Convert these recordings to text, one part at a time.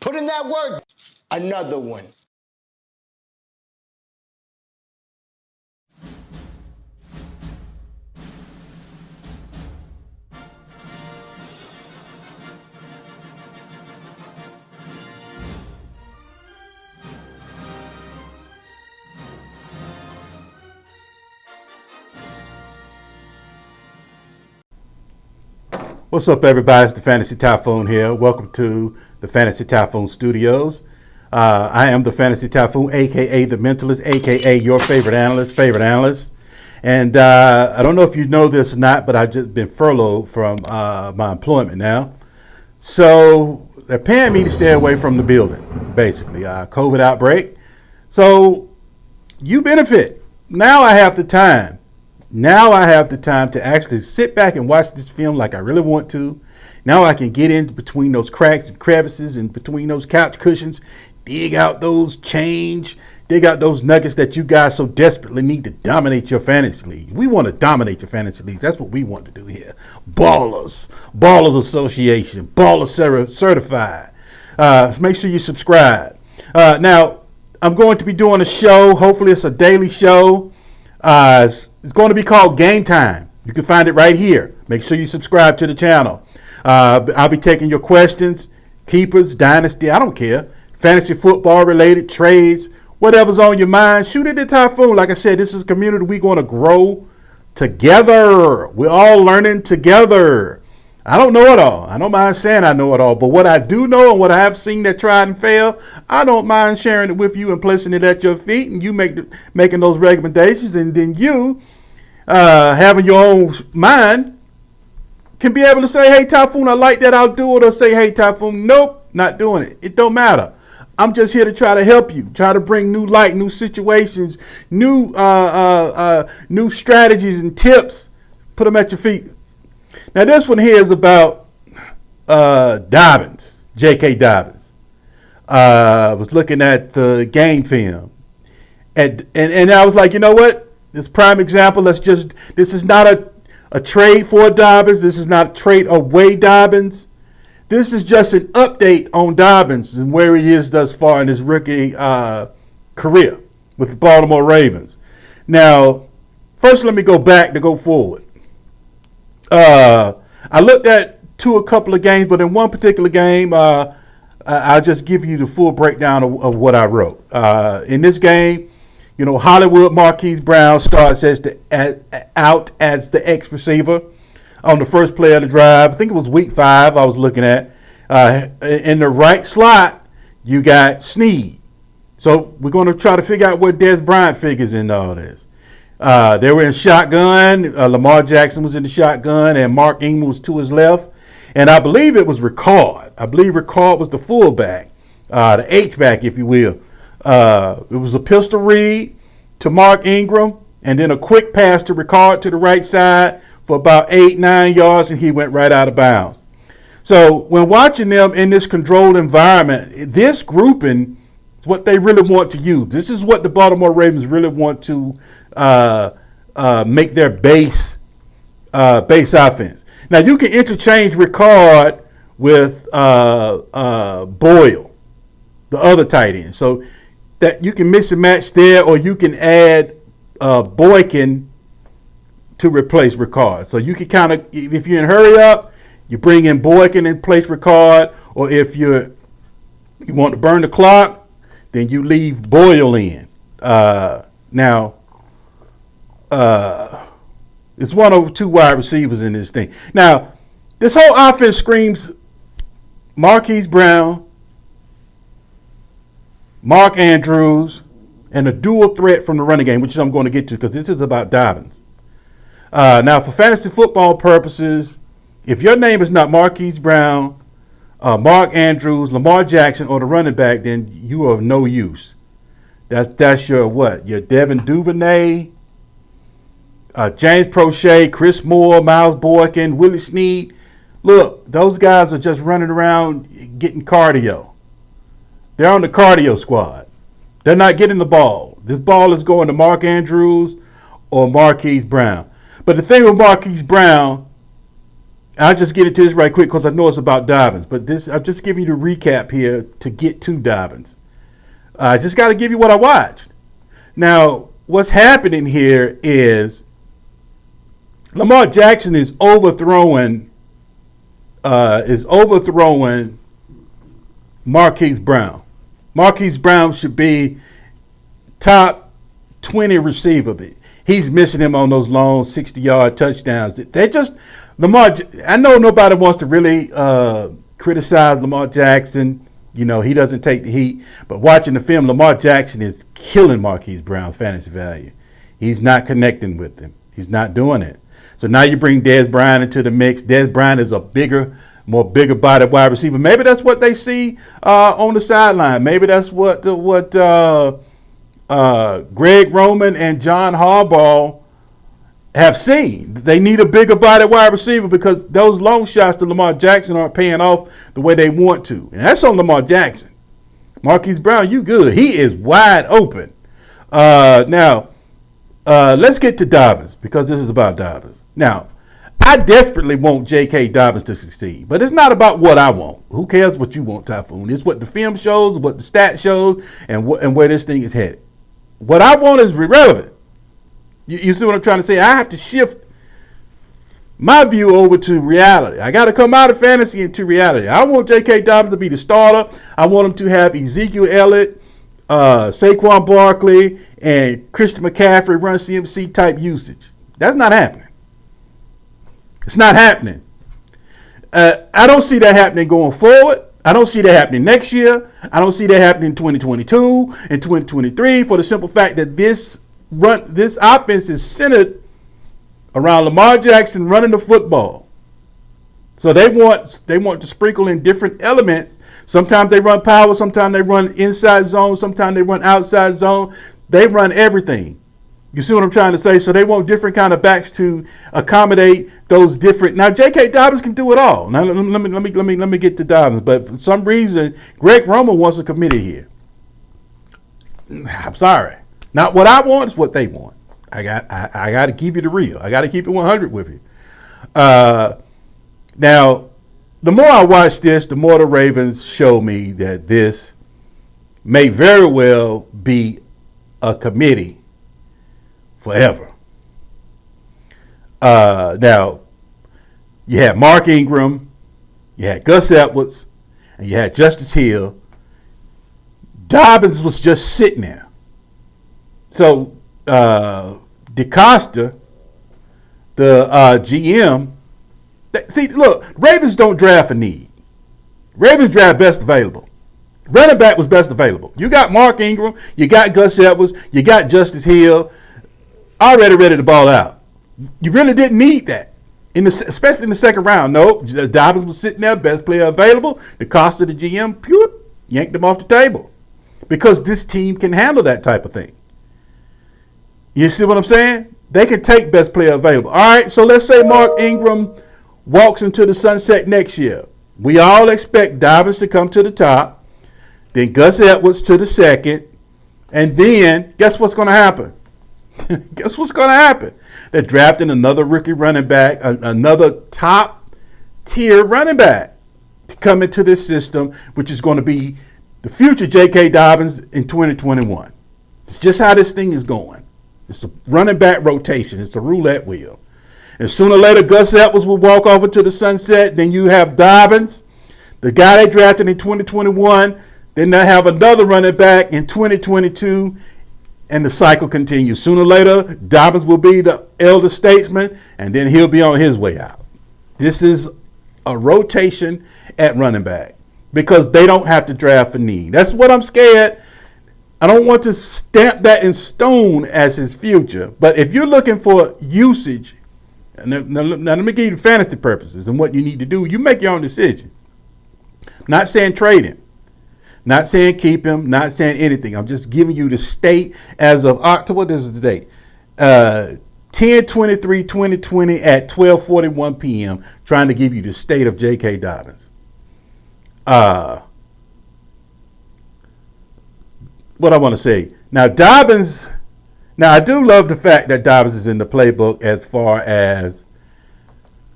Put in that word. Another one. What's up, everybody? It's the Fantasy Typhoon here. Welcome to the Fantasy Typhoon Studios. I am the Fantasy Typhoon, a.k.a. the Mentalist, a.k.a. your favorite analyst. And I don't know if you know this or not, but I've just been furloughed from my employment now. So they're paying me to stay away from the building, basically. COVID outbreak. So you benefit. Now I have the time. To actually sit back and watch this film like I really want to. Now I can get in between those cracks and crevices and between those couch cushions, dig out those nuggets that you guys so desperately need to dominate your fantasy league. We want to dominate your fantasy leagues. That's what we want to do here. Ballers Association, Ballers Certified. Make sure you subscribe. Now, I'm going to be doing a show. Hopefully it's a daily show. It's going to be called Game Time. You can find it right here. Make sure you subscribe to the channel. I'll be taking your questions, keepers, dynasty, I don't care. Fantasy football related, trades, whatever's on your mind. Shoot it at Typhoon. Like I said, this is a community we're going to grow together. We're all learning together. I don't know it all. I don't mind saying I know it all. But what I do know and what I have seen that tried and failed, I don't mind sharing it with you and placing it at your feet. And you making those recommendations. And then you, having your own mind, can be able to say, hey, Typhoon, I like that. I'll do it. Or say, hey, Typhoon, nope, not doing it. It don't matter. I'm just here to try to help you, try to bring new light, new situations, new strategies and tips. Put them at your feet. Now, this one here is about Dobbins, J.K. Dobbins. I was looking at the game film. And I was like, you know what? This prime example, this is not a trade for Dobbins. This is not a trade away Dobbins. This is just an update on Dobbins and where he is thus far in his rookie career with the Baltimore Ravens. Now, first let me go back to go forward. I looked at a couple of games, but in one particular game, I'll just give you the full breakdown of what I wrote. In this game, Hollywood Marquise Brown starts out as the X receiver on the first play of the drive. I think it was week 5 I was looking at. In the right slot, you got Snead. So we're going to try to figure out where Dez Bryant figures in all this. They were in shotgun. Lamar Jackson was in the shotgun, and Mark Ingram was to his left. And I believe it was Ricard. I believe Ricard was the fullback, the H-back, if you will. It was a pistol read to Mark Ingram, and then a quick pass to Ricard to the right side for about 8-9 yards, and he went right out of bounds. So when watching them in this controlled environment, this grouping is what they really want to use. This is what the Baltimore Ravens really want to make their base offense. Now you can interchange Ricard with Boyle, the other tight end, so that you can mix and match there, or you can add Boykin to replace Ricard. So you can kind of, if you're in hurry up, you bring in Boykin and place Ricard, or if you want to burn the clock, then you leave Boyle in. Now. It's one of 2 wide receivers in this thing. Now, this whole offense screams Marquise Brown, Mark Andrews, and a dual threat from the running game, which I'm going to get to because this is about Dobbins. Now, for fantasy football purposes, if your name is not Marquise Brown, Mark Andrews, Lamar Jackson, or the running back, then you are of no use. That's your what? Your Devin Duvernay, James Prochet, Chris Moore, Miles Boykin, Willie Snead. Look, those guys are just running around getting cardio. They're on the cardio squad. They're not getting the ball. This ball is going to Mark Andrews or Marquise Brown. But the thing with Marquise Brown, I'll just get into this right quick because I know it's about Dobbins. But I'll just give you the recap here to get to Dobbins. I just got to give you what I watched. Now, what's happening here is Lamar Jackson is overthrowing Marquise Brown. Marquise Brown should be top 20 receiver. He's missing him on those long 60-yard touchdowns. They just Lamar. I know nobody wants to really criticize Lamar Jackson. You know, he doesn't take the heat. But watching the film, Lamar Jackson is killing Marquise Brown fantasy value. He's not connecting with him. He's not doing it. So now you bring Dez Bryant into the mix. Dez Bryant is a more bigger body wide receiver. Maybe that's what they see on the sideline. Maybe that's what Greg Roman and John Harbaugh have seen. They need a bigger body wide receiver because those long shots to Lamar Jackson aren't paying off the way they want to. And that's on Lamar Jackson. Marquise Brown, you good. He is wide open. Now, let's get to Dobbins because this is about Dobbins. Now, I desperately want J.K. Dobbins to succeed, but it's not about what I want. Who cares what you want, Typhoon? It's what the film shows, what the stat shows, and where this thing is headed. What I want is irrelevant. You see what I'm trying to say? I have to shift my view over to reality. I got to come out of fantasy into reality. I want J.K. Dobbins to be the starter. I want him to have Ezekiel Elliott, Saquon Barkley, and Christian McCaffrey run CMC type usage. That's not happening. It's not happening. I don't see that happening going forward. I don't see that happening next year. I don't see that happening in 2022 and 2023 for the simple fact that this offense is centered around Lamar Jackson running the football. So they want to sprinkle in different elements. Sometimes they run power, sometimes they run inside zone, sometimes they run outside zone. They run everything. You see what I'm trying to say? So they want different kind of backs to accommodate those different. Now J.K. Dobbins can do it all. Now let me get to Dobbins. But for some reason, Greg Roman wants a committee here. I'm sorry. Not what I want is what they want. I got to give you the real. I got to keep it 100 with you. Now, the more I watch this, the more the Ravens show me that this may very well be a committee forever. Now, you had Mark Ingram, you had Gus Edwards, and you had Justice Hill. Dobbins was just sitting there. So, DeCosta, the GM, see, look, Ravens don't draft for need. Ravens draft best available. Running back was best available. You got Mark Ingram, you got Gus Edwards, you got Justice Hill, already ready to ball out. You really didn't need that, especially in the second round. No, Dobbins was sitting there, best player available. DeCosta, the GM, yanked him off the table because this team can handle that type of thing. You see what I'm saying? They can take best player available. All right, so let's say Mark Ingram walks into the sunset next year. We all expect Dobbins to come to the top, then Gus Edwards to the second, and then guess what's going to happen? Guess what's going to happen? They're drafting another rookie running back, another top-tier running back to come into this system, which is going to be the future J.K. Dobbins in 2021. It's just how this thing is going. It's a running back rotation. It's a roulette wheel. And sooner or later, Gus Edwards will walk over to the sunset. Then you have Dobbins, the guy they drafted in 2021. Then they have another running back in 2022. And the cycle continues. Sooner or later, Dobbins will be the elder statesman, and then he'll be on his way out. This is a rotation at running back because they don't have to draft for need. That's what I'm scared. I don't want to stamp that in stone as his future. But if you're looking for usage, now let me give you the fantasy purposes and what you need to do. You make your own decision. Not saying trade him. Not saying keep him, not saying anything. I'm just giving you the state as of October. This is the date. 10/23/2020 at 12:41 p.m. Trying to give you the state of J.K. Dobbins. What I want to say. Now, Dobbins, I do love the fact that Dobbins is in the playbook as far as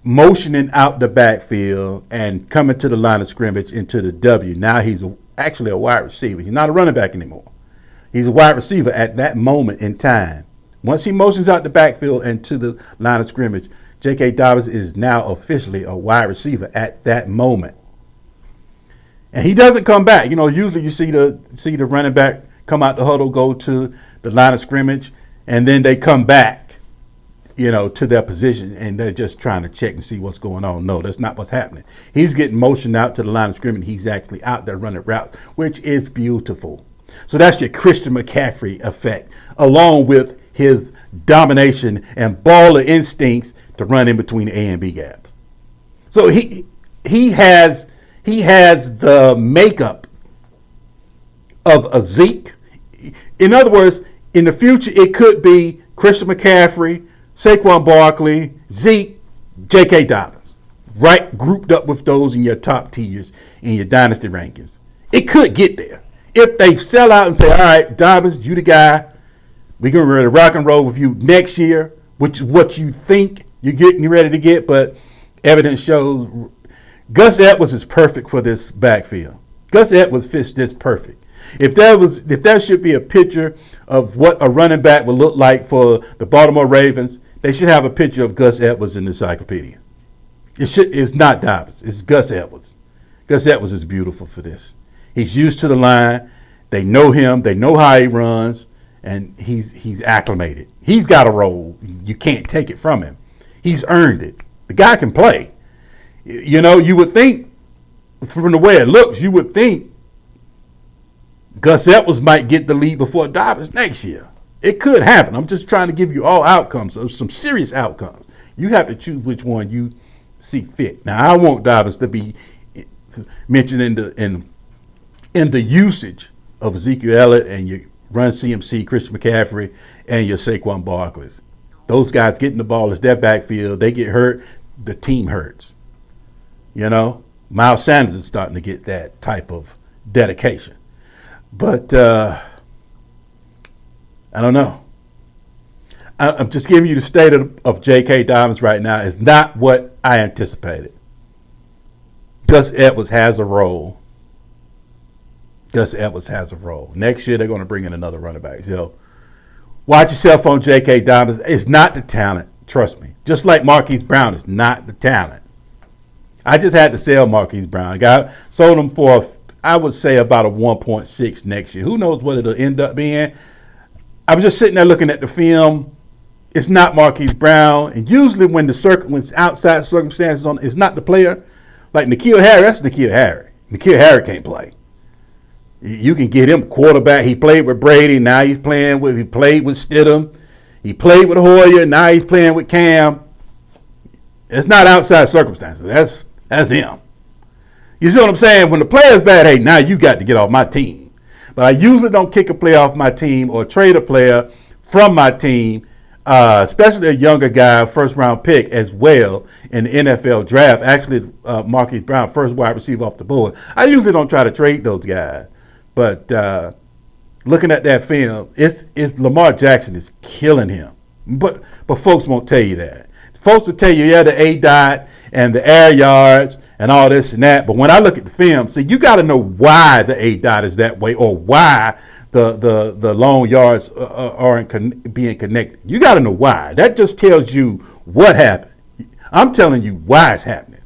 motioning out the backfield and coming to the line of scrimmage into the W. Now he's actually a wide receiver. He's not a running back anymore. He's a wide receiver at that moment in time. Once he motions out the backfield and to the line of scrimmage, J.K. Dobbins is now officially a wide receiver at that moment. And he doesn't come back. You know, usually you see the running back come out the huddle, go to the line of scrimmage, and then they come back, you know, to their position, and they're just trying to check and see what's going on. No, that's not what's happening. He's getting motioned out to the line of scrimmage. He's actually out there running routes, which is beautiful. So that's your Christian McCaffrey effect, along with his domination and baller instincts to run in between the A and B gaps. So he has the makeup of a Zeke. In other words, in the future, it could be Christian McCaffrey, Saquon Barkley, Zeke, J.K. Dobbins, right, grouped up with those in your top tiers in your dynasty rankings. It could get there. If they sell out and say, all right, Dobbins, you the guy, we're going to rock and roll with you next year, which is what you think you're getting ready to get, but evidence shows Gus Edwards is perfect for this backfield. Gus Edwards fits this perfect. If there should be a picture of what a running back would look like for the Baltimore Ravens, they should have a picture of Gus Edwards in the encyclopedia. It's not Dobbins. It's Gus Edwards. Gus Edwards is beautiful for this. He's used to the line. They know him. They know how he runs, and he's acclimated. He's got a role. You can't take it from him. He's earned it. The guy can play. You know, you would think, from the way it looks, you would think Gus Edwards might get the lead before Dobbins next year. It could happen. I'm just trying to give you all outcomes, some serious outcomes. You have to choose which one you see fit. Now, I want Dobbins to be mentioned in the usage of Ezekiel Elliott and your run CMC, Christian McCaffrey, and your Saquon Barkleys. Those guys getting the ball is their backfield. They get hurt, the team hurts. You know, Miles Sanders is starting to get that type of dedication. But I don't know. I'm just giving you the state of J.K. Dobbins right now. It's not what I anticipated. Gus Edwards has a role. Gus Edwards has a role. Next year, they're going to bring in another running back. So watch yourself on J.K. Dobbins. It's not the talent. Trust me. Just like Marquise Brown is not the talent. I just had to sell Marquise Brown. I sold him for, I would say, about a 1.6 next year. Who knows what it'll end up being? I was just sitting there looking at the film. It's not Marquise Brown. And usually when outside circumstances it's not the player. Like N'Keal Harry, that's N'Keal Harry. N'Keal Harry can't play. You can get him a quarterback. He played with Brady. Now he played with Stidham. He played with Hoyer. Now he's playing with Cam. It's not outside circumstances. That's him. You see what I'm saying? When the player's bad, hey, now you got to get off my team. But I usually don't kick a player off my team or trade a player from my team, especially a younger guy, first-round pick as well in the NFL draft. Actually, Marquise Brown, first wide receiver off the board. I usually don't try to trade those guys. But looking at that film, it's Lamar Jackson is killing him. But folks won't tell you that. Folks will tell you, yeah, the A-dot and the air yards and all this and that. But when I look at the film, see, you got to know why the A-dot is that way or why the long yards aren't being connected. You got to know why. That just tells you what happened. I'm telling you why it's happening.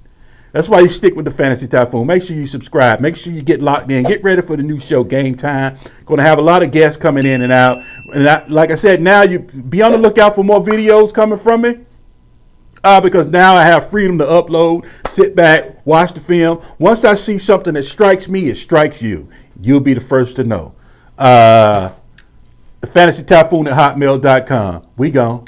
That's why you stick with the Fantasy Typhoon. Make sure you subscribe. Make sure you get locked in. Get ready for the new show, Game Time. Going to have a lot of guests coming in and out. And like I said, now you be on the lookout for more videos coming from me. Because now I have freedom to upload, sit back, watch the film. Once I see something that strikes me, it strikes you. You'll be the first to know. The Fantasy Typhoon at hotmail.com. We gone.